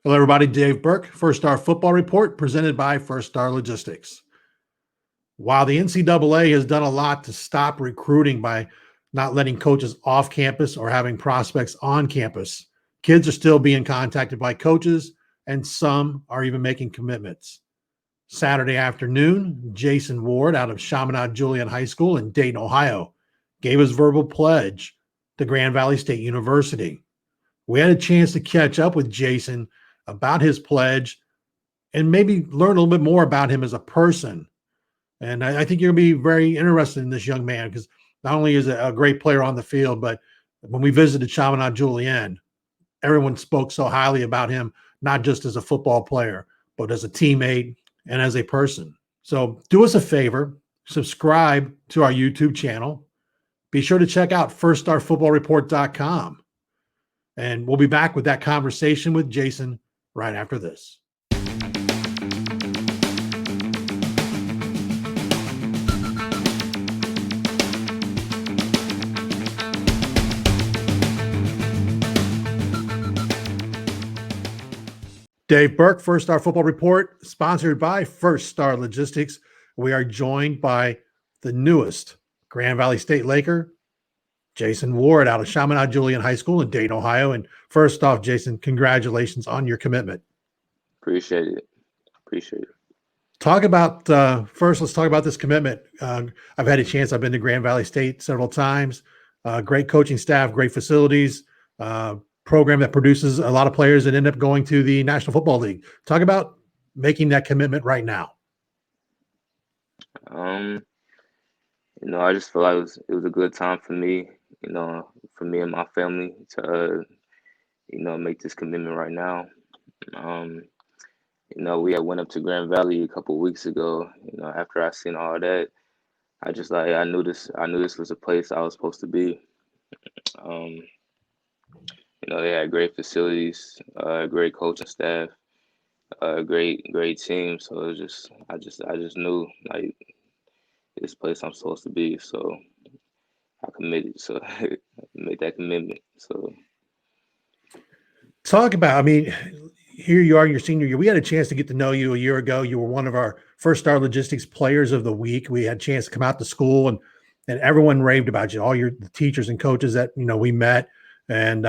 Hello, everybody. Dave Berk, First Star Football Report, presented by First Star Logistics. While the NCAA has done a lot to stop recruiting by not letting coaches off campus or having prospects on campus, kids are still being contacted by coaches, and some are even making commitments. Saturday afternoon, Jason Ward out of Chaminade Julienne High School in Dayton, Ohio, gave his verbal pledge to Grand Valley State University. We had a chance to catch up with Jason about his pledge and maybe learn a little bit more about him as a person. And I think you're going to be very interested in this young man because not only is a great player on the field, but when we visited Chaminade Julienne, everyone spoke so highly about him, not just as a football player, but as a teammate and as a person. So do us a favor, subscribe to our YouTube channel. Be sure to check out firststarfootballreport.com. And we'll be back with that conversation with Jason right after this. Dave Berk, First Star Football Report, sponsored by First Star Logistics. We are joined by the newest Grand Valley State Laker, Jason Ward out of Chaminade Julienne High School in Dayton, Ohio. And first off, Jason, congratulations on your commitment. Appreciate it. Talk about, first, let's talk about this commitment. I've had a chance. I've been to Grand Valley State several times. Great coaching staff, great facilities, program that produces a lot of players that end up going to the National Football League. Talk about making that commitment right now. I just feel like it was a good time for me, for me and my family to, make this commitment right now. We had went up to Grand Valley a couple of weeks ago. After I seen all that, I knew this was a place I was supposed to be. They had great facilities, great coaching staff, great team. So it was I just knew like this place I'm supposed to be. So I committed. So I made that commitment. So talk about, here you are in your senior year. We had a chance to get to know you a year ago. You were one of our First Star Logistics Players of the Week. We had a chance to come out to school and everyone raved about you, all the teachers and coaches that, we met. And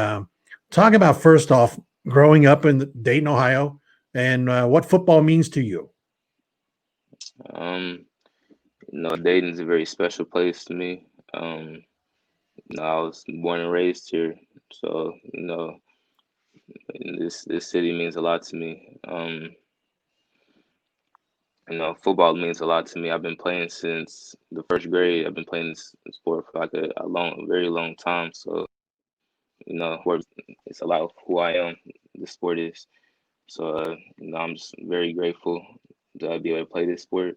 talk about, first off, growing up in Dayton, Ohio, and what football means to you. Dayton's a very special place to me. I was born and raised here. So, this city means a lot to me. Football means a lot to me. I've been playing since the first grade. I've been playing this sport for like a very long time. So, it's a lot of who I am. The sport is. So, I'm just very grateful to be able to play this sport.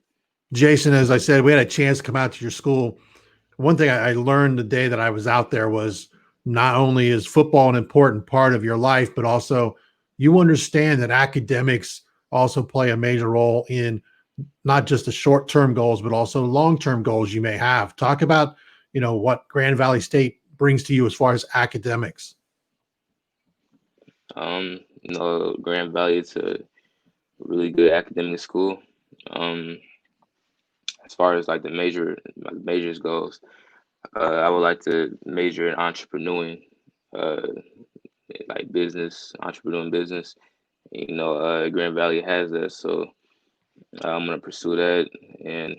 Jason, as I said, we had a chance to come out to your school. One thing I learned the day that I was out there was not only is football an important part of your life, but also you understand that academics also play a major role in not just the short-term goals, but also long-term goals you may have. Talk about, what Grand Valley State brings to you as far as academics. Grand Valley is a really good academic school. As far as like the majors goes, I would like to major in entrepreneuring, like entrepreneuring business. Grand Valley has that, so I'm gonna pursue that and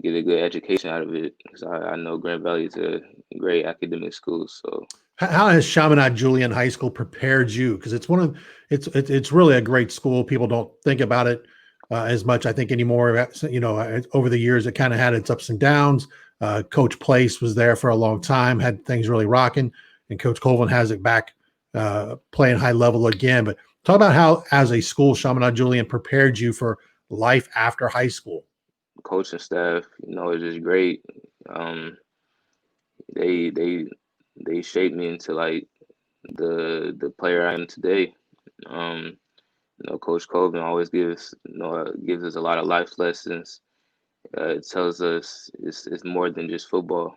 get a good education out of it because I know Grand Valley is a great academic school. So how has Chaminade Julienne High School prepared you? Because it's it's really a great school. People don't think about it as much, I think, anymore. Over the years, it kind of had its ups and downs. Coach Place was there for a long time, had things really rocking, and Coach Colvin has it back playing high level again. But talk about how, as a school, Chaminade Julienne prepared you for life after high school. Coaching staff, is just great. They shaped me into like the player I am today. Coach Colvin always gives us a lot of life lessons. It tells us it's more than just football.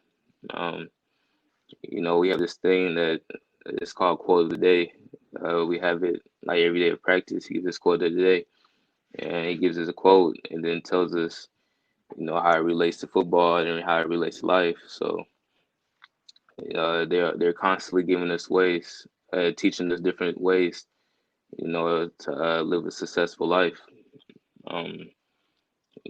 We have this thing that it's called quote of the day. We have it like every day of practice. He gives us quote of the day, and he gives us a quote, and then tells us, how it relates to football and how it relates to life. So they're constantly giving us ways, teaching us different ways, to live a successful life. Um,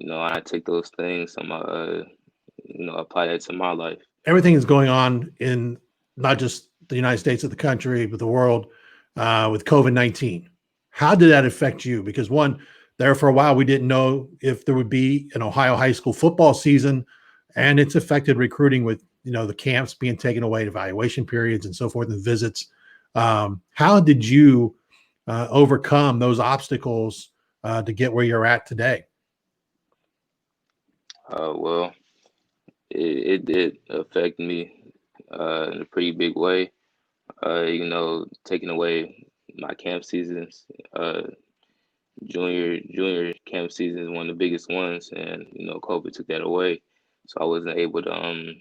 I take those things, apply that to my life. Everything is going on in not just the United States of the country, but the world with COVID-19. How did that affect you? Because one, there for a while, we didn't know if there would be an Ohio high school football season, and it's affected recruiting with, the camps being taken away, evaluation periods and so forth, and visits. How did you overcome those obstacles to get where you're at today? Well, it did affect me in a pretty big way. Taking away my camp seasons. Junior camp season is one of the biggest ones, and COVID took that away, so I wasn't able to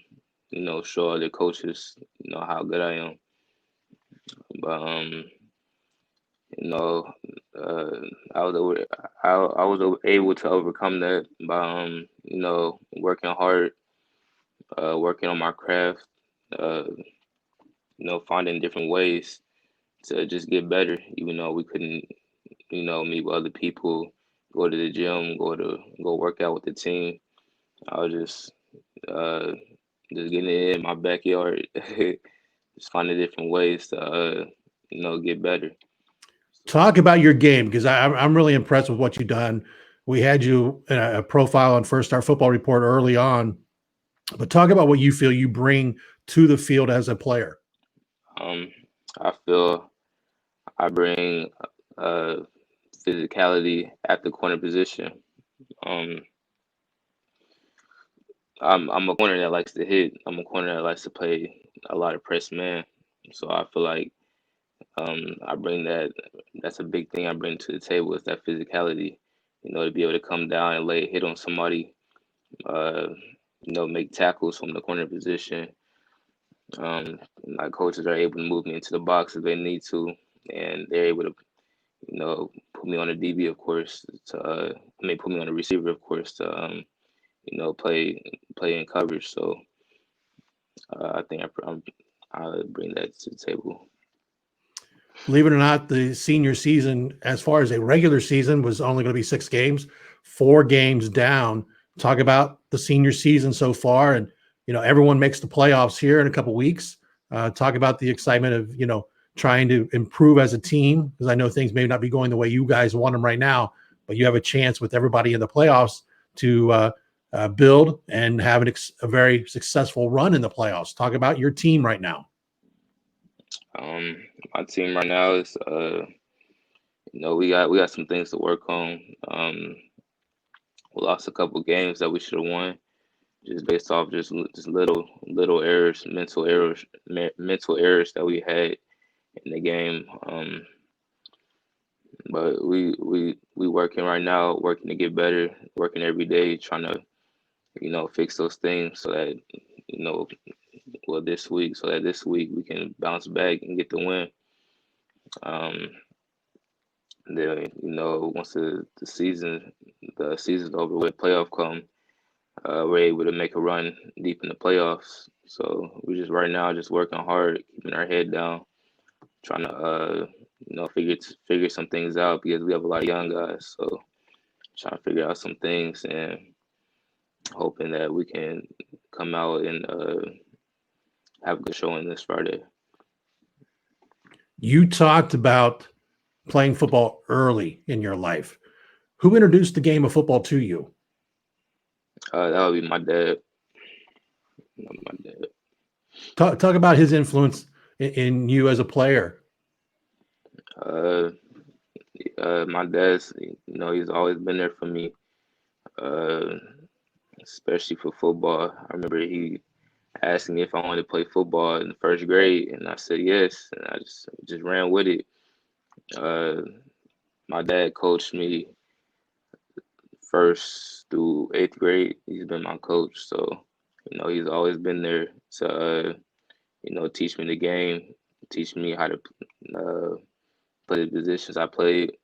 show other coaches how good I am. But you know uh, I was over, I was able to overcome that by working hard, working on my craft, uh, finding different ways to just get better, even though we couldn't meet with other people, go to the gym, go work out with the team. I was uh, just getting it in my backyard, just finding different ways to get better. Talk about your game, because I'm really impressed with what you've done. We had you in a profile on First Star Football Report early on, but talk about what you feel you bring to the field as a player. Um, I feel I bring uh, physicality at the corner position. Um, I'm a corner that likes to hit. I'm a corner that likes to play a lot of press man. So I feel like I bring that. That's a big thing I bring to the table is that physicality. To be able to come down and lay a hit on somebody. Uh, make tackles from the corner position. My coaches are able to move me into the box if they need to, and they're able to, put me on a DB, of course. Put me on a receiver, of course, to play in coverage. So I think I bring that to the table. Believe it or not, the senior season, as far as a regular season, was only going to be 6 games, 4 games down. Talk about the senior season so far, and everyone makes the playoffs here in a couple weeks. Talk about the excitement of trying to improve as a team, because I know things may not be going the way you guys want them right now, but you have a chance with everybody in the playoffs to build and have a very successful run in the playoffs. Talk about your team right now. Um, my team right now is we got some things to work on. We lost a couple games that we should have won just based off just little errors, mental errors that we had in the game. But we working right now, working to get better, working every day, trying to fix those things so that you know this week we can bounce back and get the win. Um, then once the season's over with, playoff come, we're able to make a run deep in the playoffs. So we're just right now just working hard, keeping our head down, trying to figure some things out because we have a lot of young guys. So trying to figure out some things and hoping that we can come out and have a good showing this Friday. You talked about playing football early in your life. Who introduced the game of football to you? That would be my dad. My dad. Talk about his influence in you as a player. Uh, my dad's, he's always been there for me, uh, especially for football. I remember he asked me if I wanted to play football in the first grade, and I said yes, and I just ran with it. Uh, my dad coached me first through eighth grade. He's been my coach, so he's always been there to teach me the game, teach me how to play the positions I played.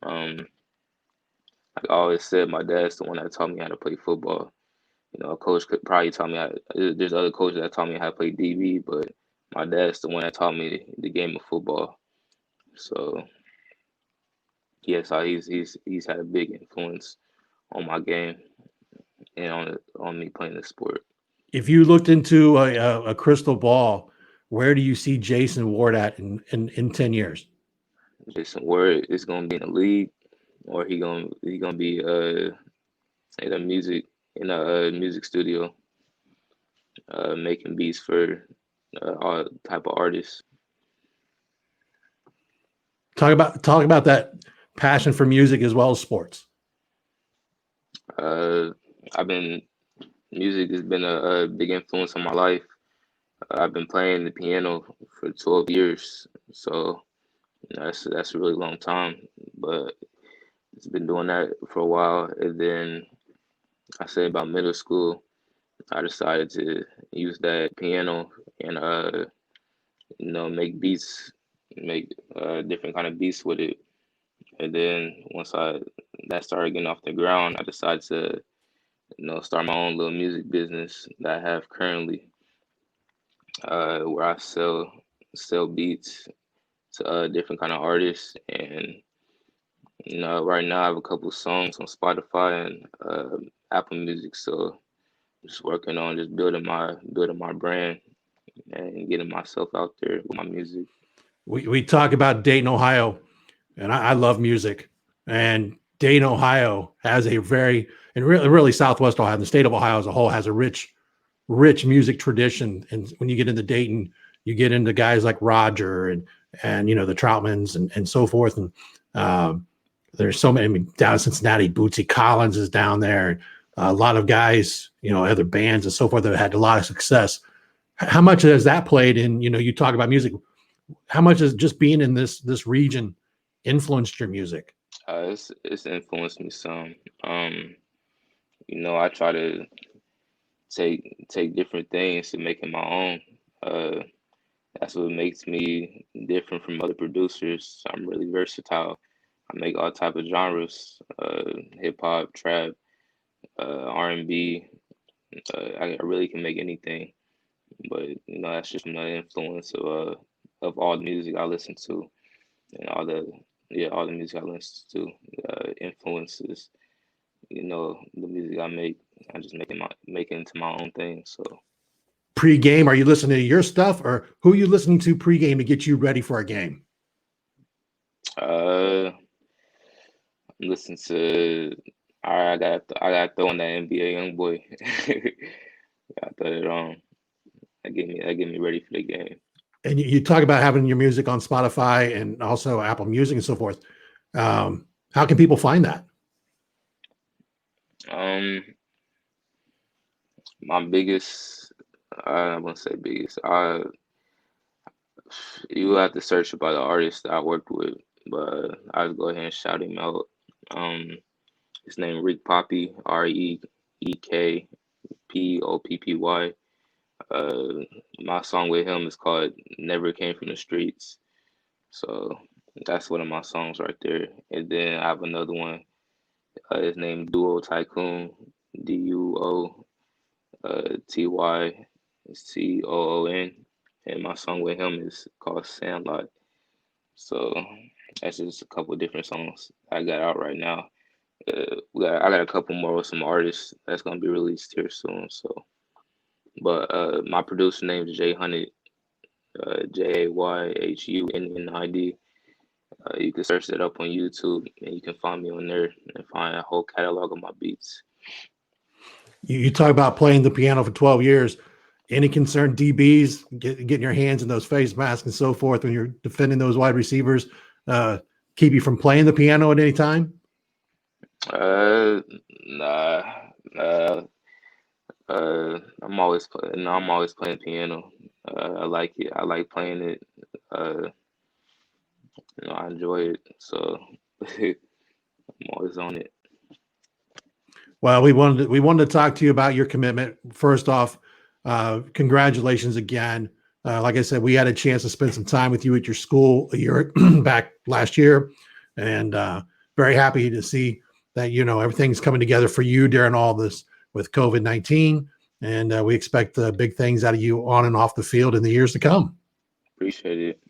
Like I always said, my dad's the one that taught me how to play football. A coach could probably tell me there's other coaches that taught me how to play DB, but my dad's the one that taught me the game of football. So yeah, so he's had a big influence on my game and on me playing the sport. If you looked into a crystal ball, where do you see Jason Ward at in 10 years? Jason Ward is gonna be in the league, or he gonna be in a music studio, making beats for all type of artists. Talk about that passion for music as well as sports. I've been Music has been a big influence on my life. I've been playing the piano for 12 years, so that's a really long time. But it's been doing that for a while, and then I say about middle school, I decided to use that piano and make beats, make different kind of beats with it. And then once that started getting off the ground, I decided to start my own little music business that I have currently, where I sell beats to different kind of artists. And right now I have a couple songs on Spotify and Apple Music. So just working on just building my brand and getting myself out there with my music. We talk about Dayton, Ohio, and I love music. And Dayton, Ohio has a very, and really Southwest Ohio, the state of Ohio as a whole has a rich music tradition. And when you get into Dayton, you get into guys like Roger and the Troutmans and so forth. And there's so many. I mean, down in Cincinnati, Bootsy Collins is down there. And a lot of guys, other bands and so forth that have had a lot of success. How much has that played in? You talk about music. How much has just being in this region influenced your music? It's influenced me some. I try to take different things and make it my own. That's what makes me different from other producers. I'm really versatile. I make all type of genres: hip hop, trap, R&B. I really can make anything. But that's just my influence of all the music I listen to and all the music I listen to influences the music I make. I just make it into my own thing. So Pre-game, are you listening to your stuff, or who are you listening to pre-game to get you ready for a game? I'm listening to. All right, I got to throw on that NBA young boy. I throw it on. That get me ready for the game. And you talk about having your music on Spotify and also Apple Music and so forth. How can people find that? My biggest, I won't say biggest. You have to search about the artist that I worked with, but I'll go ahead and shout him out. His name Rick Poppy, REEKPOPPY. My song with him is called "Never Came from the Streets," so that's one of my songs right there. And then I have another one. His name Duo Tycoon, DUO TYCOON, and my song with him is called Sandlot. So that's just a couple of different songs I got out right now. I got a couple more with some artists that's gonna be released here soon. So, but my producer name is Jay Hunnid, JAYHUNNID. You can search that up on YouTube, and you can find me on there and find a whole catalog of my beats. You talk about playing the piano for 12 years. Any concerned DBs getting your hands in those face masks and so forth when you're defending those wide receivers keep you from playing the piano at any time? Nah. I'm always playing. No, I'm always playing piano. I like it. I like playing it. I enjoy it. So I'm always on it. Well, we wanted to talk to you about your commitment. First off, congratulations again. Like I said, we had a chance to spend some time with you at your school a year back last year, and very happy to see that everything's coming together for you during all this with COVID-19, and we expect big things out of you on and off the field in the years to come. Appreciate it.